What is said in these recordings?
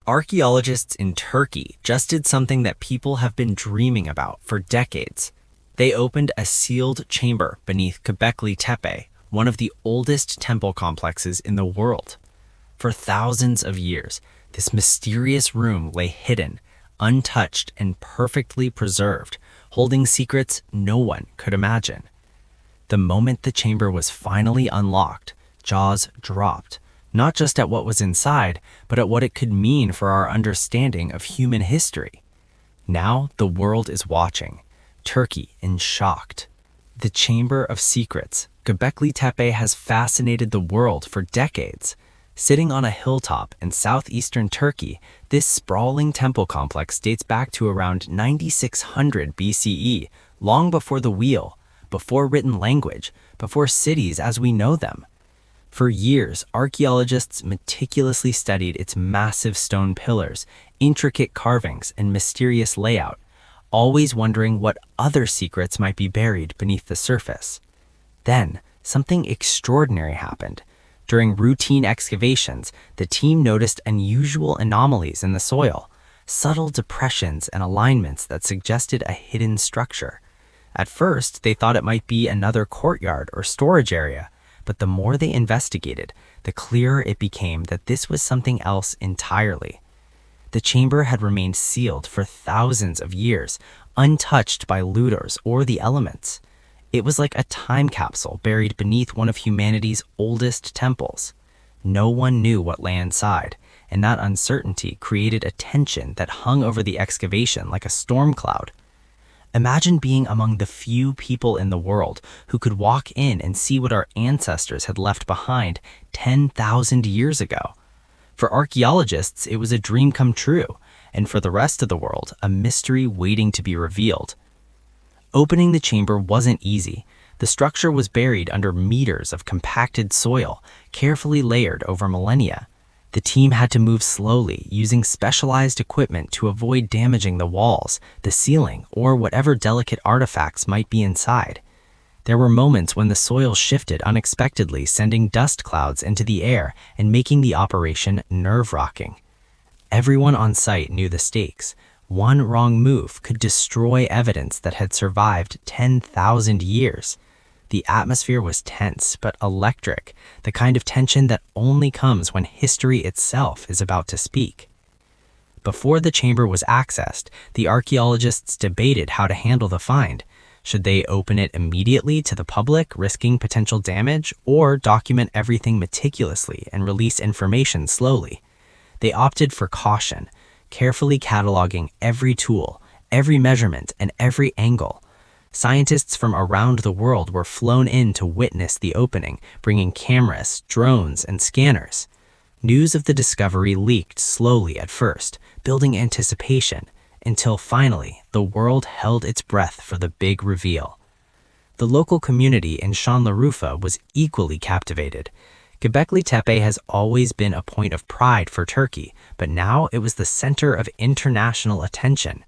Archaeologists in Turkey just did something that people have been dreaming about for decades. They opened a sealed chamber beneath Göbekli Tepe, one of the oldest temple complexes in the world. For thousands of years, this mysterious room lay hidden, untouched, and perfectly preserved, holding secrets no one could imagine. The moment the chamber was finally unlocked, jaws dropped, not just at what was inside, but at what it could mean for our understanding of human history. Now the world is watching, Turkey in shocked. The Chamber of Secrets, Göbekli Tepe, has fascinated the world for decades. Sitting on a hilltop in southeastern Turkey, this sprawling temple complex dates back to around 9600 BCE, long before the wheel, before written language, before cities as we know them. For years, archaeologists meticulously studied its massive stone pillars, intricate carvings, and mysterious layout, always wondering what other secrets might be buried beneath the surface. Then, something extraordinary happened. During routine excavations, the team noticed unusual anomalies in the soil, subtle depressions and alignments that suggested a hidden structure. At first, they thought it might be another courtyard or storage area, but the more they investigated, the clearer it became that this was something else entirely. The chamber had remained sealed for thousands of years, untouched by looters or the elements. It was like a time capsule buried beneath one of humanity's oldest temples. No one knew what lay inside, and that uncertainty created a tension that hung over the excavation like a storm cloud. Imagine being among the few people in the world who could walk in and see what our ancestors had left behind 10,000 years ago. For archaeologists, it was a dream come true, and for the rest of the world, a mystery waiting to be revealed. Opening the chamber wasn't easy. The structure was buried under meters of compacted soil, carefully layered over millennia. The team had to move slowly, using specialized equipment to avoid damaging the walls, the ceiling, or whatever delicate artifacts might be inside. There were moments when the soil shifted unexpectedly, sending dust clouds into the air and making the operation nerve-wracking. Everyone on site knew the stakes. One wrong move could destroy evidence that had survived 10,000 years. The atmosphere was tense but electric, the kind of tension that only comes when history itself is about to speak. Before the chamber was accessed, the archaeologists debated how to handle the find. Should they open it immediately to the public, risking potential damage, or document everything meticulously and release information slowly? They opted for caution, carefully cataloging every tool, every measurement, and every angle. Scientists from around the world were flown in to witness the opening, bringing cameras, drones, and scanners. News of the discovery leaked slowly at first, building anticipation, until finally the world held its breath for the big reveal. The local community in Şanlıurfa was equally captivated. Göbekli Tepe has always been a point of pride for Turkey, but now it was the center of international attention.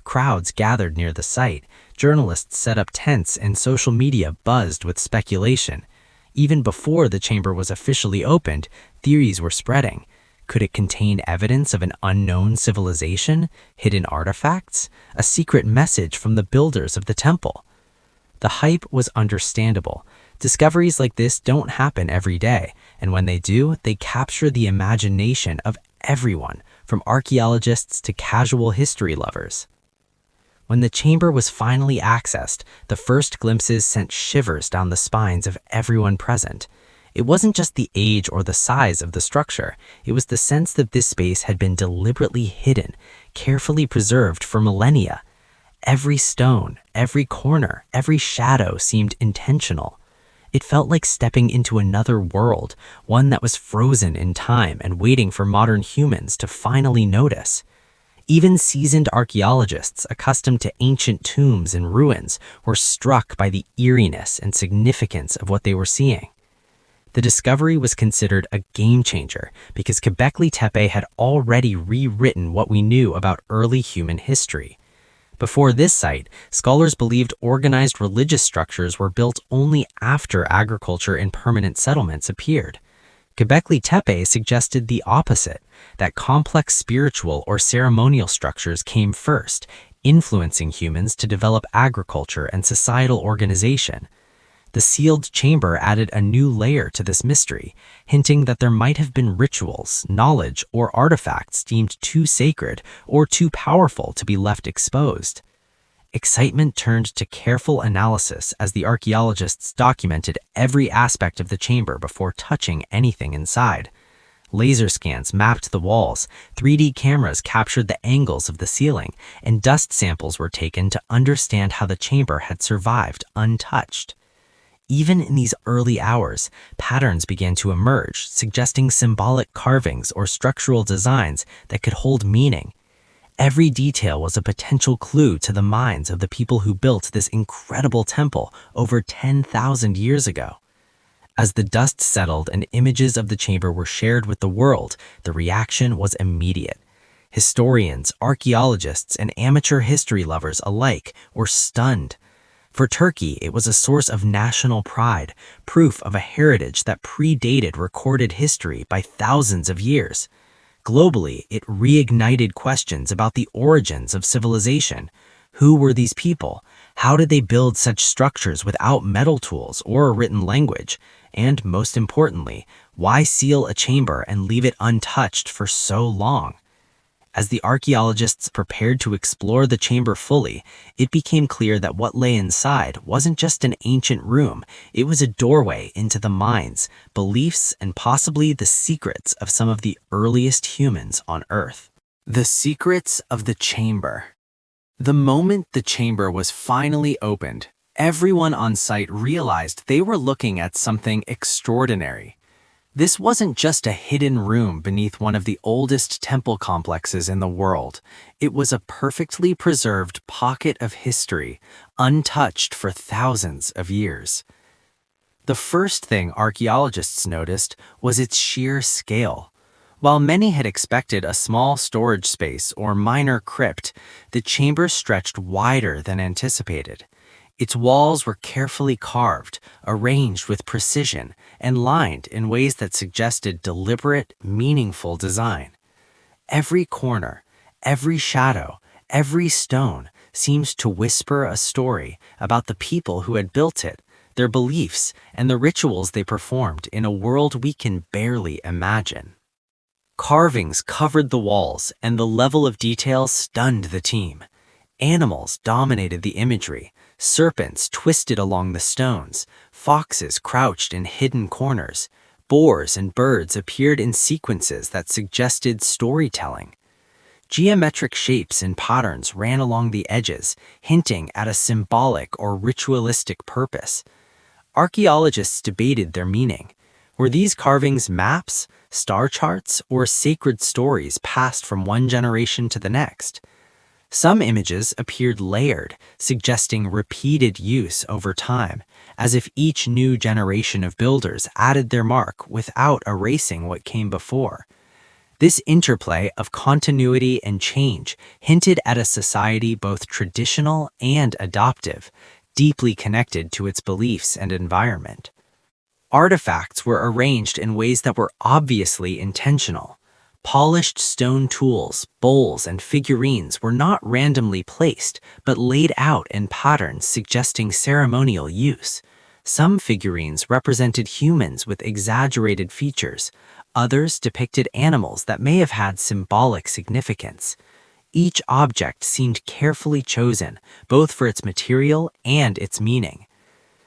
Crowds gathered near the site, journalists set up tents, and social media buzzed with speculation. Even before the chamber was officially opened, theories were spreading. Could it contain evidence of an unknown civilization, hidden artifacts, a secret message from the builders of the temple? The hype was understandable. Discoveries like this don't happen every day, and when they do, they capture the imagination of everyone, from archaeologists to casual history lovers. When the chamber was finally accessed, the first glimpses sent shivers down the spines of everyone present. It wasn't just the age or the size of the structure, it was the sense that this space had been deliberately hidden, carefully preserved for millennia. Every stone, every corner, every shadow seemed intentional. It felt like stepping into another world, one that was frozen in time and waiting for modern humans to finally notice. Even seasoned archaeologists accustomed to ancient tombs and ruins were struck by the eeriness and significance of what they were seeing. The discovery was considered a game changer because Göbekli Tepe had already rewritten what we knew about early human history. Before this site, scholars believed organized religious structures were built only after agriculture and permanent settlements appeared. Göbekli Tepe suggested the opposite, that complex spiritual or ceremonial structures came first, influencing humans to develop agriculture and societal organization. The sealed chamber added a new layer to this mystery, hinting that there might have been rituals, knowledge, or artifacts deemed too sacred or too powerful to be left exposed. Excitement turned to careful analysis as the archaeologists documented every aspect of the chamber before touching anything inside. Laser scans mapped the walls, 3D cameras captured the angles of the ceiling, and dust samples were taken to understand how the chamber had survived untouched. Even in these early hours, patterns began to emerge, suggesting symbolic carvings or structural designs that could hold meaning. Every detail was a potential clue to the minds of the people who built this incredible temple over 10,000 years ago. As the dust settled and images of the chamber were shared with the world, the reaction was immediate. Historians, archaeologists, and amateur history lovers alike were stunned. For Turkey, it was a source of national pride, proof of a heritage that predated recorded history by thousands of years. Globally, it reignited questions about the origins of civilization. Who were these people? How did they build such structures without metal tools or a written language? And most importantly, why seal a chamber and leave it untouched for so long? As the archaeologists prepared to explore the chamber fully, it became clear that what lay inside wasn't just an ancient room, it was a doorway into the minds, beliefs, and possibly the secrets of some of the earliest humans on Earth. The secrets of the chamber. The moment the chamber was finally opened, everyone on site realized they were looking at something extraordinary. This wasn't just a hidden room beneath one of the oldest temple complexes in the world. It was a perfectly preserved pocket of history, untouched for thousands of years. The first thing archaeologists noticed was its sheer scale. While many had expected a small storage space or minor crypt, the chamber stretched wider than anticipated. Its walls were carefully carved, arranged with precision, and lined in ways that suggested deliberate, meaningful design. Every corner, every shadow, every stone seemed to whisper a story about the people who had built it, their beliefs, and the rituals they performed in a world we can barely imagine. Carvings covered the walls, and the level of detail stunned the team. Animals dominated the imagery. Serpents twisted along the stones, foxes crouched in hidden corners, boars and birds appeared in sequences that suggested storytelling. Geometric shapes and patterns ran along the edges, hinting at a symbolic or ritualistic purpose. Archaeologists debated their meaning. Were these carvings maps, star charts, or sacred stories passed from one generation to the next? Some images appeared layered, suggesting repeated use over time, as if each new generation of builders added their mark without erasing what came before. This interplay of continuity and change hinted at a society both traditional and adoptive, deeply connected to its beliefs and environment. Artifacts were arranged in ways that were obviously intentional. Polished stone tools, bowls, and figurines were not randomly placed, but laid out in patterns suggesting ceremonial use. Some figurines represented humans with exaggerated features. Others depicted animals that may have had symbolic significance. Each object seemed carefully chosen, both for its material and its meaning.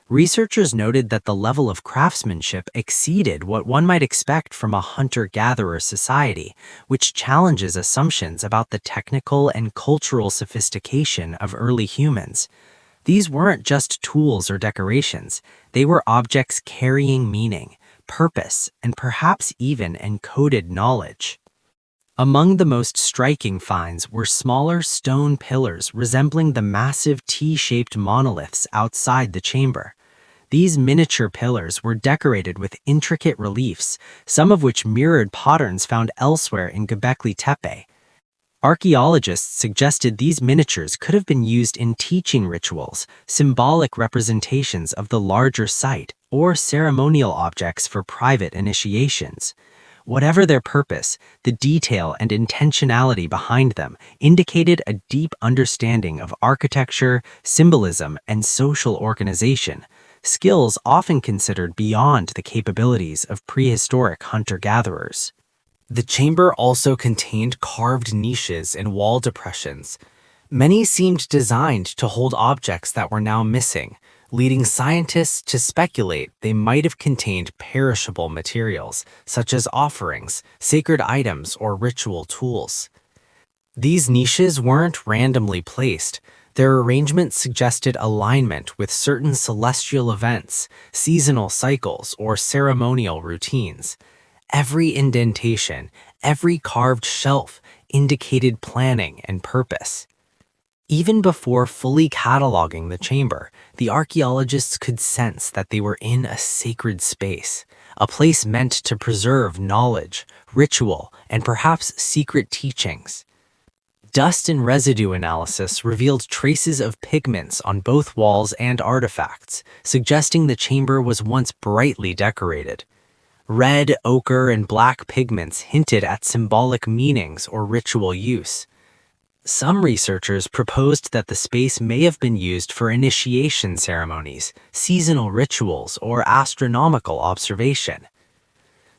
Researchers noted that the level of craftsmanship exceeded what one might expect from a hunter-gatherer society, which challenges assumptions about the technical and cultural sophistication of early humans. These weren't just tools or decorations, they were objects carrying meaning, purpose, and perhaps even encoded knowledge. Among the most striking finds were smaller stone pillars resembling the massive T-shaped monoliths outside the chamber. These miniature pillars were decorated with intricate reliefs, some of which mirrored patterns found elsewhere in Göbekli Tepe. Archaeologists suggested these miniatures could have been used in teaching rituals, symbolic representations of the larger site, or ceremonial objects for private initiations. Whatever their purpose, the detail and intentionality behind them indicated a deep understanding of architecture, symbolism, and social organization, skills often considered beyond the capabilities of prehistoric hunter-gatherers. The chamber also contained carved niches and wall depressions. Many seemed designed to hold objects that were now missing, leading scientists to speculate they might have contained perishable materials, such as offerings, sacred items, or ritual tools. These niches weren't randomly placed. Their arrangement suggested alignment with certain celestial events, seasonal cycles, or ceremonial routines. Every indentation, every carved shelf indicated planning and purpose. Even before fully cataloging the chamber, the archaeologists could sense that they were in a sacred space, a place meant to preserve knowledge, ritual, and perhaps secret teachings. Dust and residue analysis revealed traces of pigments on both walls and artifacts, suggesting the chamber was once brightly decorated. Red, ochre, and black pigments hinted at symbolic meanings or ritual use. Some researchers proposed that the space may have been used for initiation ceremonies, seasonal rituals, or astronomical observation.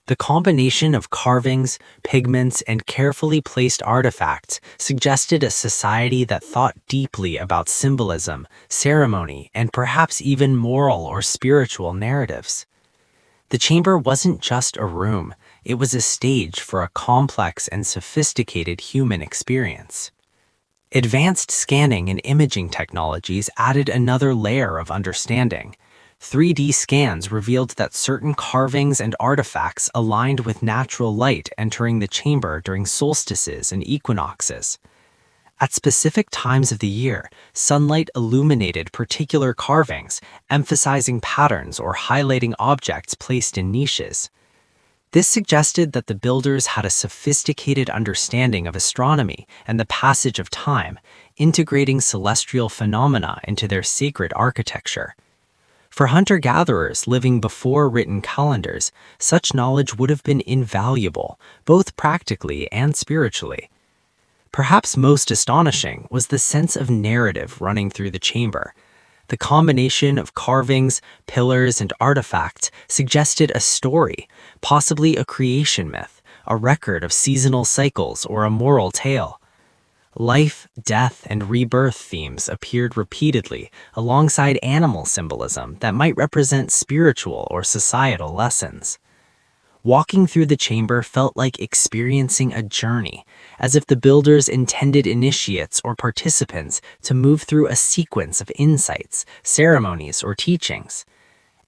The combination of carvings, pigments, and carefully placed artifacts suggested a society that thought deeply about symbolism, ceremony, and perhaps even moral or spiritual narratives. The chamber wasn't just a room, it was a stage for a complex and sophisticated human experience. Advanced scanning and imaging technologies added another layer of understanding. 3D scans revealed that certain carvings and artifacts aligned with natural light entering the chamber during solstices and equinoxes. At specific times of the year, sunlight illuminated particular carvings, emphasizing patterns or highlighting objects placed in niches. This suggested that the builders had a sophisticated understanding of astronomy and the passage of time, integrating celestial phenomena into their sacred architecture. For hunter-gatherers living before written calendars, such knowledge would have been invaluable, both practically and spiritually. Perhaps most astonishing was the sense of narrative running through the chamber. The combination of carvings, pillars, and artifacts suggested a story, possibly a creation myth, a record of seasonal cycles, or a moral tale. Life, death, and rebirth themes appeared repeatedly alongside animal symbolism that might represent spiritual or societal lessons. Walking through the chamber felt like experiencing a journey, as if the builders intended initiates or participants to move through a sequence of insights, ceremonies, or teachings.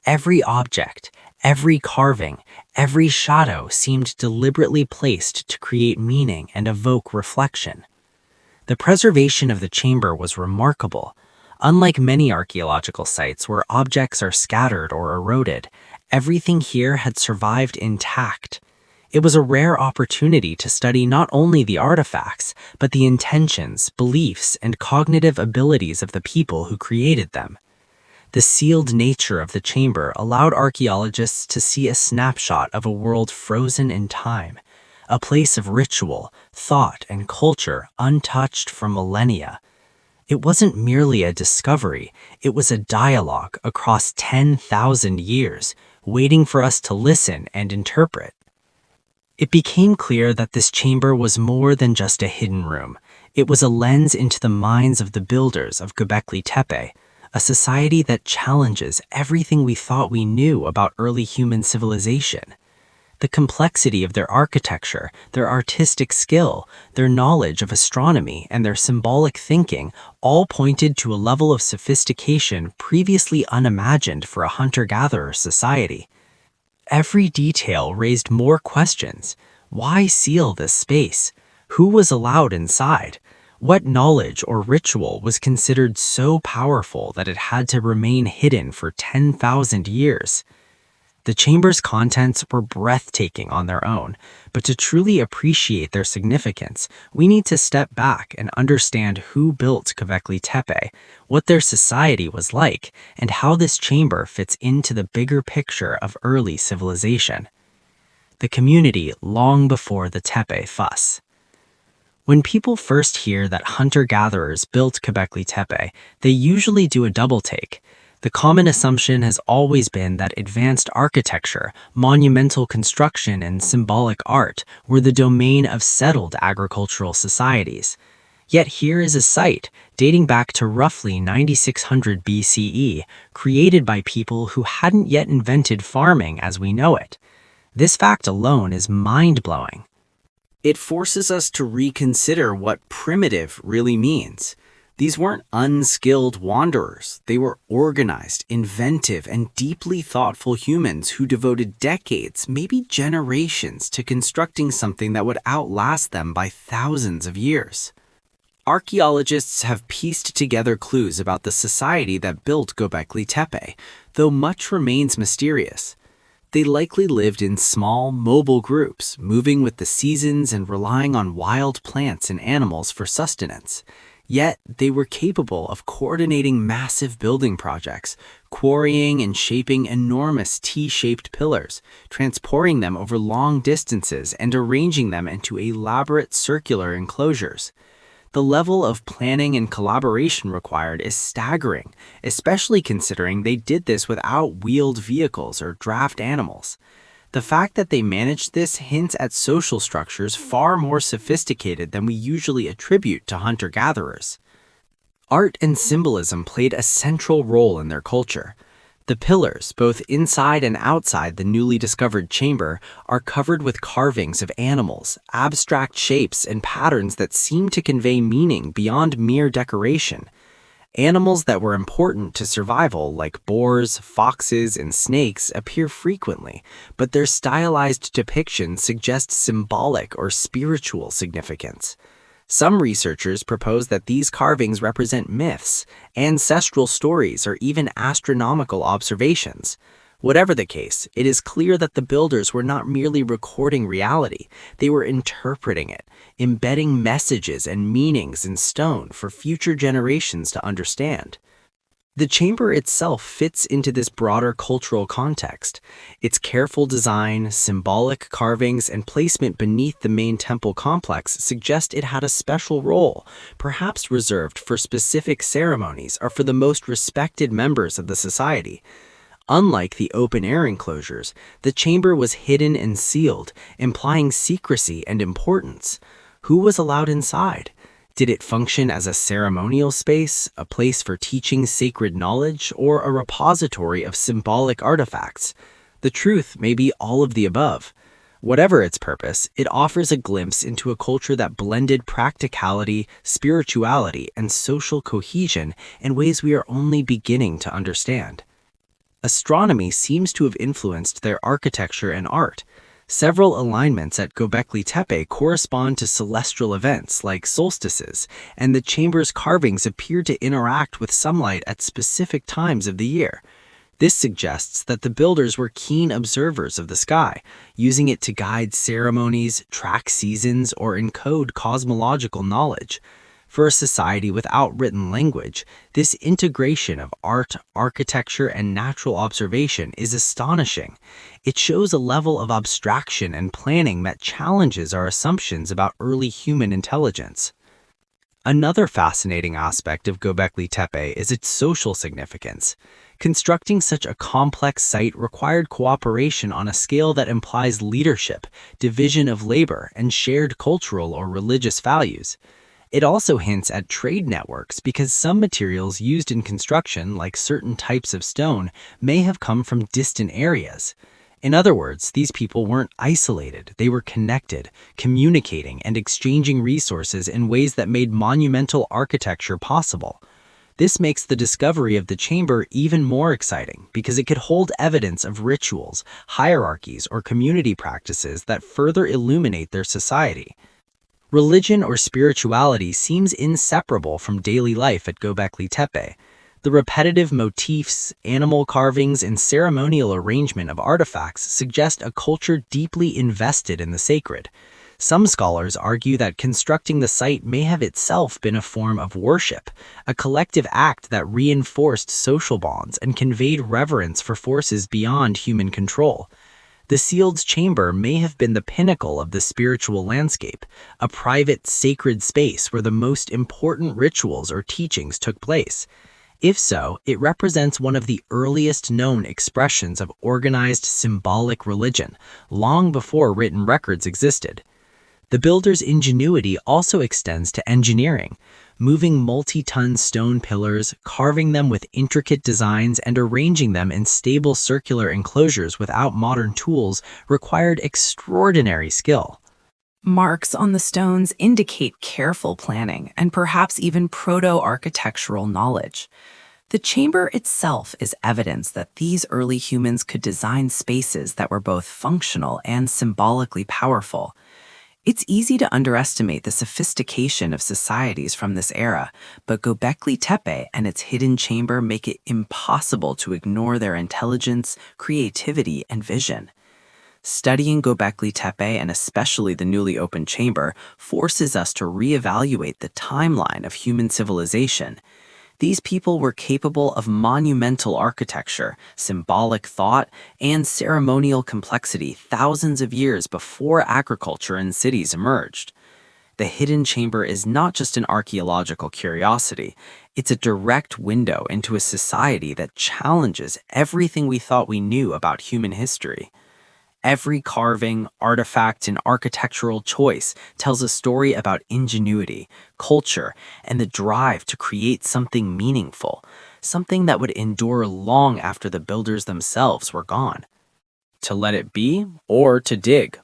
Every object, every carving, every shadow seemed deliberately placed to create meaning and evoke reflection. The preservation of the chamber was remarkable. Unlike many archaeological sites where objects are scattered or eroded, everything here had survived intact. It was a rare opportunity to study not only the artifacts, but the intentions, beliefs, and cognitive abilities of the people who created them. The sealed nature of the chamber allowed archaeologists to see a snapshot of a world frozen in time, a place of ritual, thought, and culture untouched for millennia. It wasn't merely a discovery, it was a dialogue across 10,000 years, waiting for us to listen and interpret. It became clear that this chamber was more than just a hidden room. It was a lens into the minds of the builders of Göbekli Tepe, a society that challenges everything we thought we knew about early human civilization. The complexity of their architecture, their artistic skill, their knowledge of astronomy, and their symbolic thinking all pointed to a level of sophistication previously unimagined for a hunter-gatherer society. Every detail raised more questions. Why seal this space? Who was allowed inside? What knowledge or ritual was considered so powerful that it had to remain hidden for 10,000 years? The chamber's contents were breathtaking on their own, but to truly appreciate their significance, we need to step back and understand who built Göbekli Tepe, what their society was like, and how this chamber fits into the bigger picture of early civilization. the community long before the Tepe fuss. When people first hear that hunter-gatherers built Göbekli Tepe, they usually do a double take. The common assumption has always been that advanced architecture, monumental construction, and symbolic art were the domain of settled agricultural societies. Yet here is a site dating back to roughly 9600 BCE, created by people who hadn't yet invented farming as we know it. This fact alone is mind-blowing. It forces us to reconsider what primitive really means. These weren't unskilled wanderers. They were organized, inventive, and deeply thoughtful humans who devoted decades, maybe generations, to constructing something that would outlast them by thousands of years. Archaeologists have pieced together clues about the society that built Göbekli Tepe, though much remains mysterious. They likely lived in small, mobile groups, moving with the seasons and relying on wild plants and animals for sustenance. Yet, they were capable of coordinating massive building projects, quarrying and shaping enormous T-shaped pillars, transporting them over long distances and arranging them into elaborate circular enclosures. The level of planning and collaboration required is staggering, especially considering they did this without wheeled vehicles or draft animals. The fact that they managed this hints at social structures far more sophisticated than we usually attribute to hunter-gatherers. Art and symbolism played a central role in their culture. The pillars, both inside and outside the newly discovered chamber, are covered with carvings of animals, abstract shapes, and patterns that seem to convey meaning beyond mere decoration. Animals that were important to survival, like boars, foxes, and snakes, appear frequently, but their stylized depictions suggest symbolic or spiritual significance. Some researchers propose that these carvings represent myths, ancestral stories, or even astronomical observations. Whatever the case, it is clear that the builders were not merely recording reality, they were interpreting it, embedding messages and meanings in stone for future generations to understand. The chamber itself fits into this broader cultural context. Its careful design, symbolic carvings, and placement beneath the main temple complex suggest it had a special role, perhaps reserved for specific ceremonies or for the most respected members of the society. Unlike the open-air enclosures, the chamber was hidden and sealed, implying secrecy and importance. Who was allowed inside? Did it function as a ceremonial space, a place for teaching sacred knowledge, or a repository of symbolic artifacts? The truth may be all of the above. Whatever its purpose, it offers a glimpse into a culture that blended practicality, spirituality, and social cohesion in ways we are only beginning to understand. Astronomy seems to have influenced their architecture and art. Several alignments at Göbekli Tepe correspond to celestial events like solstices, and the chamber's carvings appear to interact with sunlight at specific times of the year. This suggests that the builders were keen observers of the sky, using it to guide ceremonies, track seasons, or encode cosmological knowledge. For a society without written language, this integration of art, architecture, and natural observation is astonishing. It shows a level of abstraction and planning that challenges our assumptions about early human intelligence. Another fascinating aspect of Göbekli Tepe is its social significance. Constructing such a complex site required cooperation on a scale that implies leadership, division of labor, and shared cultural or religious values. It also hints at trade networks because some materials used in construction, like certain types of stone, may have come from distant areas. In other words, these people weren't isolated, they were connected, communicating and exchanging resources in ways that made monumental architecture possible. This makes the discovery of the chamber even more exciting because it could hold evidence of rituals, hierarchies, or community practices that further illuminate their society. Religion or spirituality seems inseparable from daily life at Göbekli Tepe. The repetitive motifs, animal carvings, and ceremonial arrangement of artifacts suggest a culture deeply invested in the sacred. Some scholars argue that constructing the site may have itself been a form of worship, a collective act that reinforced social bonds and conveyed reverence for forces beyond human control. The sealed chamber may have been the pinnacle of the spiritual landscape, a private, sacred space where the most important rituals or teachings took place. If so, it represents one of the earliest known expressions of organized symbolic religion, long before written records existed. The builder's ingenuity also extends to engineering, moving multi-ton stone pillars, carving them with intricate designs, and arranging them in stable circular enclosures without modern tools required extraordinary skill. Marks on the stones indicate careful planning and perhaps even proto-architectural knowledge. The chamber itself is evidence that these early humans could design spaces that were both functional and symbolically powerful. It's easy to underestimate the sophistication of societies from this era, but Göbekli Tepe and its hidden chamber make it impossible to ignore their intelligence, creativity, and vision. Studying Göbekli Tepe, and especially the newly opened chamber, forces us to reevaluate the timeline of human civilization. These people were capable of monumental architecture, symbolic thought, and ceremonial complexity thousands of years before agriculture and cities emerged. The hidden chamber is not just an archaeological curiosity, it's a direct window into a society that challenges everything we thought we knew about human history. Every carving, artifact, and architectural choice tells a story about ingenuity, culture, and the drive to create something meaningful, something that would endure long after the builders themselves were gone. To let it be, or to dig.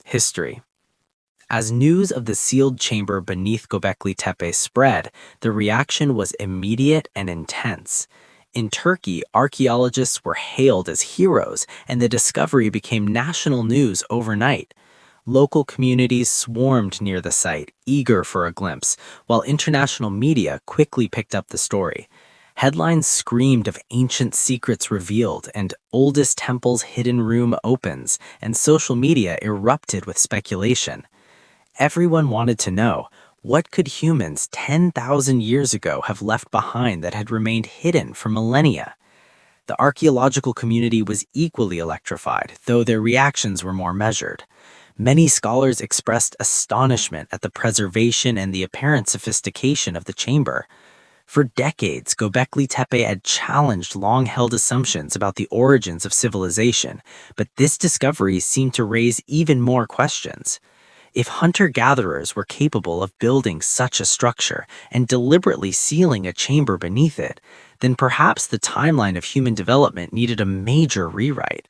History. As news of the sealed chamber beneath Göbekli Tepe spread, the reaction was immediate and intense. In Turkey, archaeologists were hailed as heroes, and the discovery became national news overnight. Local communities swarmed near the site, eager for a glimpse, while international media quickly picked up the story. Headlines screamed of ancient secrets revealed and oldest temple's hidden room opens, and social media erupted with speculation. Everyone wanted to know, what could humans 10,000 years ago have left behind that had remained hidden for millennia? The archaeological community was equally electrified, though their reactions were more measured. Many scholars expressed astonishment at the preservation and the apparent sophistication of the chamber. For decades, Göbekli Tepe had challenged long-held assumptions about the origins of civilization, but this discovery seemed to raise even more questions. If hunter-gatherers were capable of building such a structure and deliberately sealing a chamber beneath it, then perhaps the timeline of human development needed a major rewrite.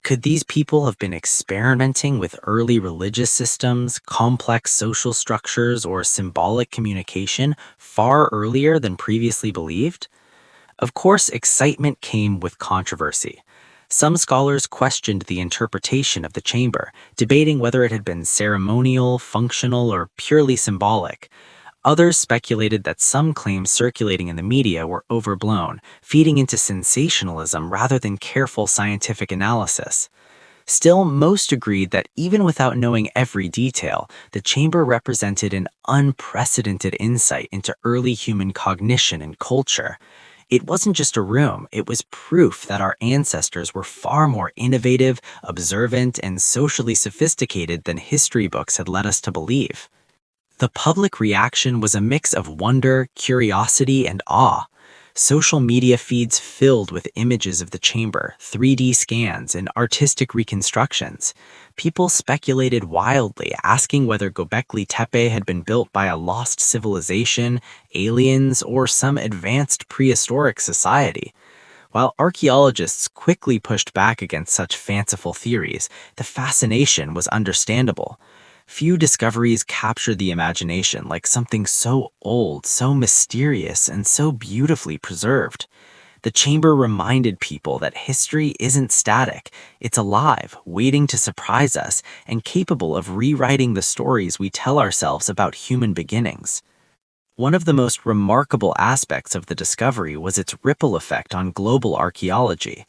Could these people have been experimenting with early religious systems, complex social structures, or symbolic communication far earlier than previously believed? Of course, excitement came with controversy. Some scholars questioned the interpretation of the chamber, debating whether it had been ceremonial, functional, or purely symbolic. Others speculated that some claims circulating in the media were overblown, feeding into sensationalism rather than careful scientific analysis. Still, most agreed that even without knowing every detail, the chamber represented an unprecedented insight into early human cognition and culture. It wasn't just a room, it was proof that our ancestors were far more innovative, observant, and socially sophisticated than history books had led us to believe. The public reaction was a mix of wonder, curiosity, and awe. Social media feeds filled with images of the chamber, 3D scans, and artistic reconstructions. People speculated wildly, asking whether Göbekli Tepe had been built by a lost civilization, aliens, or some advanced prehistoric society. While archaeologists quickly pushed back against such fanciful theories, the fascination was understandable. Few discoveries capture the imagination like something so old, so mysterious, and so beautifully preserved. The chamber reminded people that history isn't static, it's alive, waiting to surprise us, and capable of rewriting the stories we tell ourselves about human beginnings. One of the most remarkable aspects of the discovery was its ripple effect on global archaeology.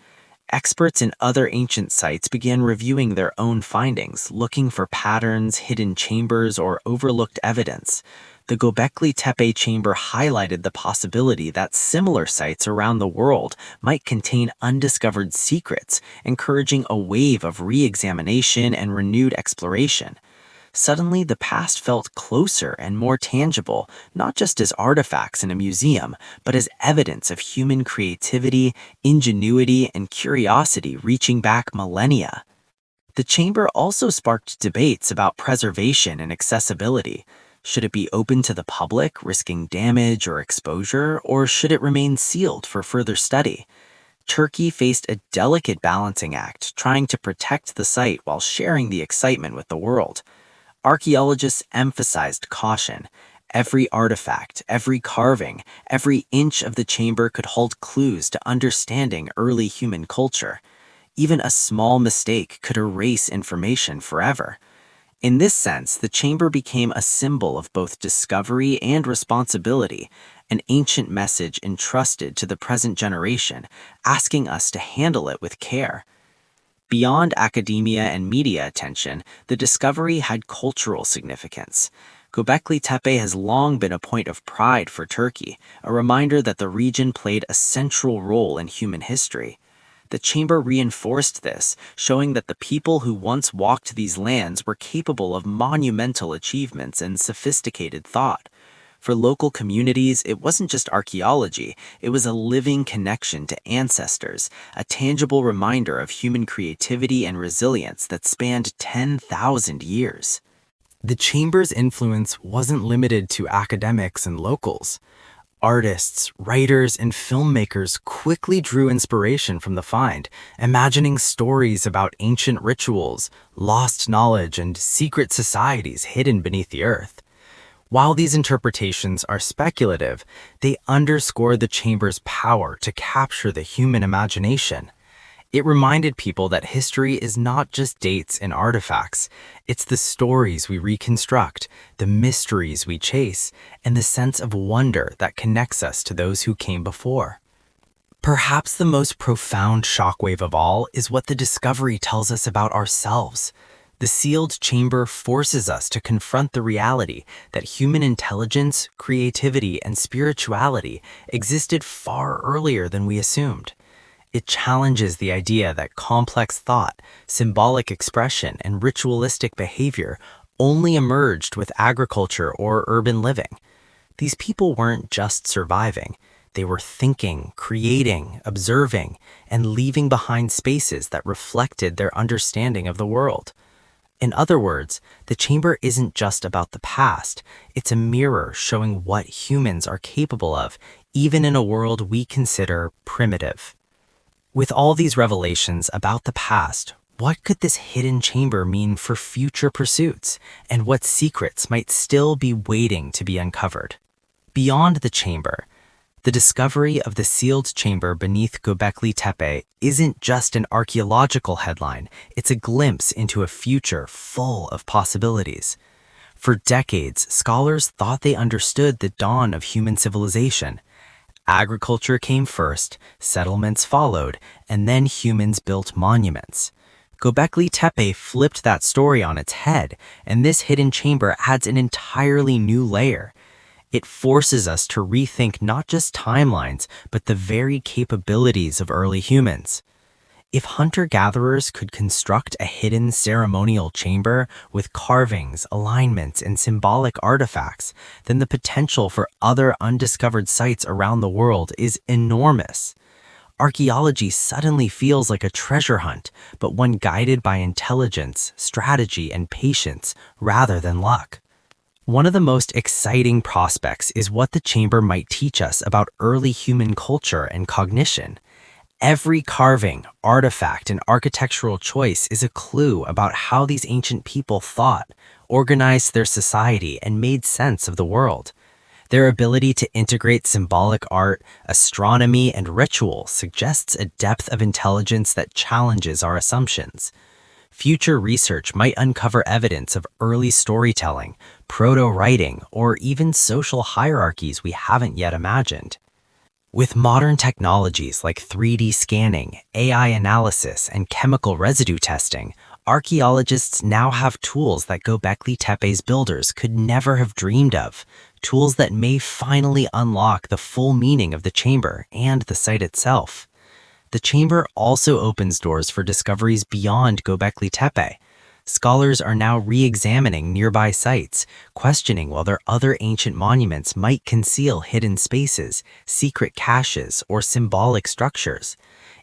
Experts in other ancient sites began reviewing their own findings, looking for patterns, hidden chambers, or overlooked evidence. The Göbekli Tepe chamber highlighted the possibility that similar sites around the world might contain undiscovered secrets, encouraging a wave of re-examination and renewed exploration. Suddenly, the past felt closer and more tangible, not just as artifacts in a museum, but as evidence of human creativity, ingenuity, and curiosity reaching back millennia. The chamber also sparked debates about preservation and accessibility. Should it be open to the public, risking damage or exposure, or should it remain sealed for further study? Turkey faced a delicate balancing act, trying to protect the site while sharing the excitement with the world. Archaeologists emphasized caution. Every artifact, every carving, every inch of the chamber could hold clues to understanding early human culture. Even a small mistake could erase information forever. In this sense, the chamber became a symbol of both discovery and responsibility, an ancient message entrusted to the present generation, asking us to handle it with care. Beyond academia and media attention, the discovery had cultural significance. Göbekli Tepe has long been a point of pride for Turkey, a reminder that the region played a central role in human history. The chamber reinforced this, showing that the people who once walked these lands were capable of monumental achievements and sophisticated thought. For local communities, it wasn't just archaeology, it was a living connection to ancestors, a tangible reminder of human creativity and resilience that spanned 10,000 years. The chamber's influence wasn't limited to academics and locals. Artists, writers, and filmmakers quickly drew inspiration from the find, imagining stories about ancient rituals, lost knowledge, and secret societies hidden beneath the earth. While these interpretations are speculative, they underscore the chamber's power to capture the human imagination. It reminded people that history is not just dates and artifacts. It's the stories we reconstruct, the mysteries we chase, and the sense of wonder that connects us to those who came before. Perhaps the most profound shockwave of all is what the discovery tells us about ourselves. The sealed chamber forces us to confront the reality that human intelligence, creativity, and spirituality existed far earlier than we assumed. It challenges the idea that complex thought, symbolic expression, and ritualistic behavior only emerged with agriculture or urban living. These people weren't just surviving. They were thinking, creating, observing, and leaving behind spaces that reflected their understanding of the world. In other words, the chamber isn't just about the past, it's a mirror showing what humans are capable of, even in a world we consider primitive. With all these revelations about the past, what could this hidden chamber mean for future pursuits, and what secrets might still be waiting to be uncovered? Beyond the chamber, the discovery of the sealed chamber beneath Göbekli Tepe isn't just an archaeological headline, it's a glimpse into a future full of possibilities. For decades, scholars thought they understood the dawn of human civilization. Agriculture came first, settlements followed, and then humans built monuments. Göbekli Tepe flipped that story on its head, and this hidden chamber adds an entirely new layer. It forces us to rethink not just timelines, but the very capabilities of early humans. If hunter-gatherers could construct a hidden ceremonial chamber with carvings, alignments, and symbolic artifacts, then the potential for other undiscovered sites around the world is enormous. Archaeology suddenly feels like a treasure hunt, but one guided by intelligence, strategy, and patience rather than luck. One of the most exciting prospects is what the chamber might teach us about early human culture and cognition. Every carving, artifact, and architectural choice is a clue about how these ancient people thought, organized their society, and made sense of the world. Their ability to integrate symbolic art, astronomy, and ritual suggests a depth of intelligence that challenges our assumptions. Future research might uncover evidence of early storytelling, proto-writing, or even social hierarchies we haven't yet imagined. With modern technologies like 3D scanning, AI analysis, and chemical residue testing, archaeologists now have tools that Göbekli Tepe's builders could never have dreamed of. tools that may finally unlock the full meaning of the chamber and the site itself. The chamber also opens doors for discoveries beyond Göbekli Tepe. Scholars are now re-examining nearby sites, questioning whether other ancient monuments might conceal hidden spaces, secret caches, or symbolic structures.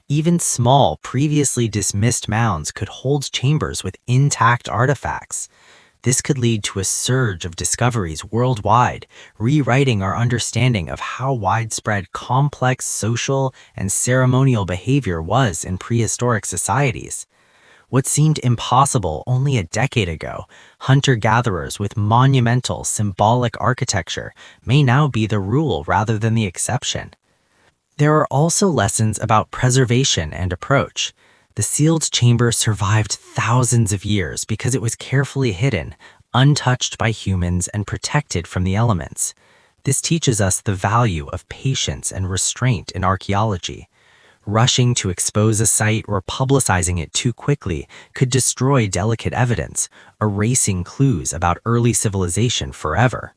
Even small, previously dismissed mounds could hold chambers with intact artifacts. This could lead to a surge of discoveries worldwide, rewriting our understanding of how widespread complex social and ceremonial behavior was in prehistoric societies. What seemed impossible only a decade ago, hunter-gatherers with monumental, symbolic architecture, may now be the rule rather than the exception. There are also lessons about preservation and approach. The sealed chamber survived thousands of years because it was carefully hidden, untouched by humans, and protected from the elements. This teaches us the value of patience and restraint in archaeology. Rushing to expose a site or publicizing it too quickly could destroy delicate evidence, erasing clues about early civilization forever.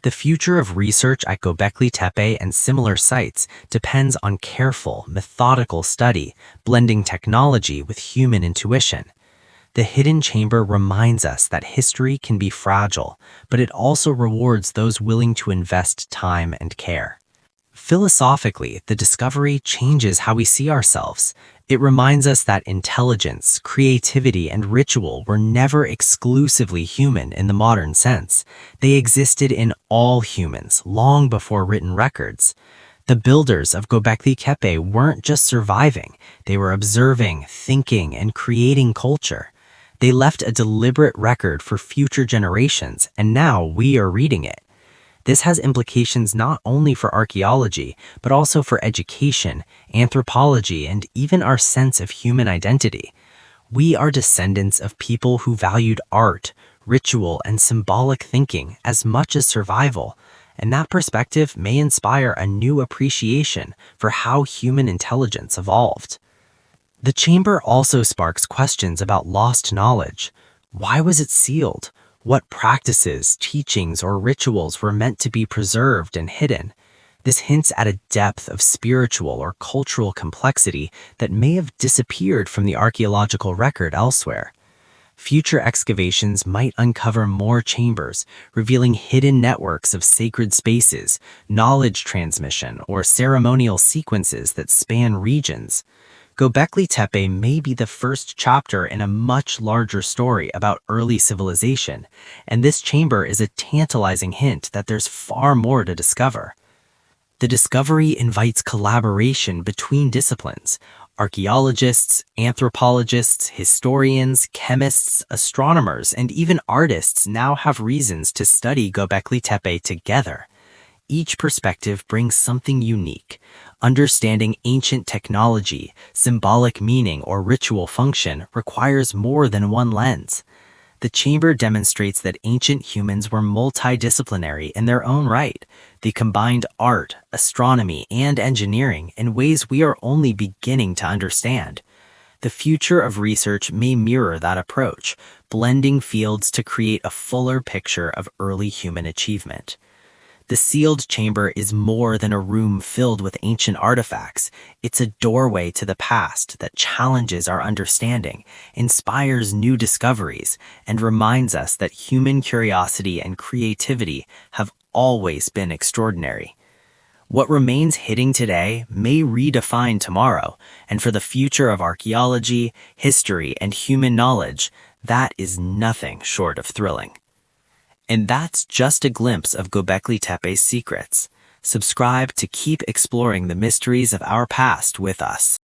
The future of research at Göbekli Tepe and similar sites depends on careful, methodical study, blending technology with human intuition. The hidden chamber reminds us that history can be fragile, but it also rewards those willing to invest time and care. Philosophically, the discovery changes how we see ourselves. It reminds us that intelligence, creativity, and ritual were never exclusively human in the modern sense. They existed in all humans long before written records. The builders of Göbekli Tepe weren't just surviving, they were observing, thinking, and creating culture. They left a deliberate record for future generations, and now we are reading it. This has implications not only for archaeology, but also for education, anthropology, and even our sense of human identity. We are descendants of people who valued art, ritual, and symbolic thinking as much as survival, and that perspective may inspire a new appreciation for how human intelligence evolved. The chamber also sparks questions about lost knowledge. Why was it sealed? What practices, teachings, or rituals were meant to be preserved and hidden? This hints at a depth of spiritual or cultural complexity that may have disappeared from the archaeological record elsewhere. Future excavations might uncover more chambers, revealing hidden networks of sacred spaces, knowledge transmission, or ceremonial sequences that span regions. Göbekli Tepe may be the first chapter in a much larger story about early civilization, and this chamber is a tantalizing hint that there's far more to discover. The discovery invites collaboration between disciplines. Archaeologists, anthropologists, historians, chemists, astronomers, and even artists now have reasons to study Göbekli Tepe together. Each perspective brings something unique. Understanding ancient technology, symbolic meaning, or ritual function requires more than one lens. The chamber demonstrates that ancient humans were multidisciplinary in their own right. They combined art, astronomy, and engineering in ways we are only beginning to understand. The future of research may mirror that approach, blending fields to create a fuller picture of early human achievement. The sealed chamber is more than a room filled with ancient artifacts. It's a doorway to the past that challenges our understanding, inspires new discoveries, and reminds us that human curiosity and creativity have always been extraordinary. What remains hidden today may redefine tomorrow, and for the future of archaeology, history, and human knowledge, that is nothing short of thrilling. And that's just a glimpse of Göbekli Tepe's secrets. Subscribe to keep exploring the mysteries of our past with us.